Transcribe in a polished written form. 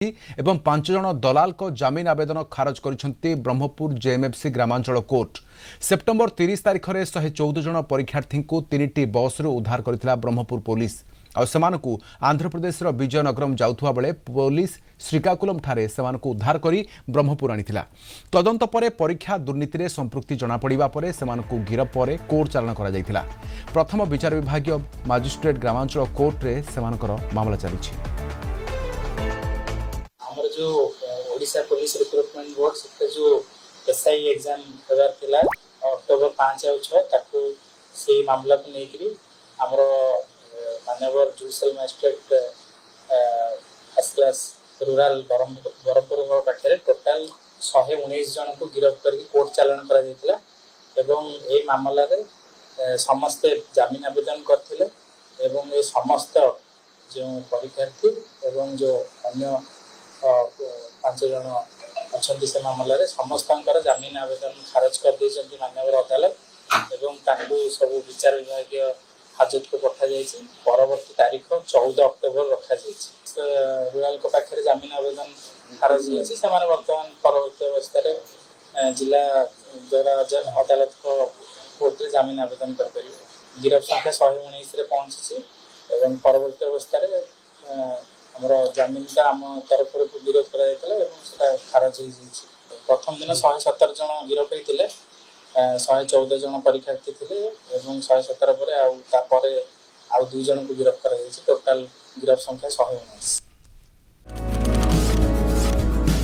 एवं 5 जन दलाल को जमीन आवेदन खारज कर ब्रह्मपुर जेएमएफसी ग्रामांचल कोर्ट। सेप्टेम्बर 30 तारिख में 114 जन परीक्षार्थी को 3टी बस उद्धार करथिला ब्रह्मपुर पुलिस और आंध्र प्रदेश विजयनगरम जाउथुवा बेले पुलिस श्रीकाकुलम ठारे सेमानकु उद्धार करी ब्रह्मपुर आनिथिला। तदंत परे परीक्षा दुर्नीति रे संपृक्ति जଣା पड़िबा परे सेमानकु गिरफ परे कोर्ट चालान करा जायथिला। प्रथम विचार विभागीय मजिस्ट्रेट ग्रामांचल कोर्ट रे सेमानकर मामला चलिछि। हमर जो ओडिशा पुलिस रिक्रुटमेंट बोर्ड से जो एसआई एग्जाम होबार थिला अक्टोबर 5 और 6 ताकू से मामला को लेकरी हमर माननीय judicial magistrate class rural Barampur पाखे टोटाल 119 जन को गिरफ्त करके कोर्ट चालान करा जायतिला एवं ए मामला रे समस्त जमीन आवेदन करथिले एवं ए समस्त जो परीक्षार्थी एवं जो अन्य 5 जन अच्छा से मामला रे समस्त जमीन आवेदन खारज कर दी माननीय अदालत एवं सब विचार विभाग हाजत को पठा जाइए। परवर्ती तारीख 14 अक्टोबर रखा रूरल को पाखे जमीन आवेदन खारज होती बर्तमान परवर्ती अवस्था जिला द्वारा अदालत को कोर्ट में जमीन आवेदन कर गिरफ संख्या 119 पहुंची एवं परवर्ती अवस्था हमर जमीन आम तरफ विरोध करा खारज हो। प्रथम दिन 117 जन गिरफ होते 114 जन परीक्षार्थी थे और 117 पर आउ 2 जन को गिरफ करा टोटाल गिरफ संख्या 119।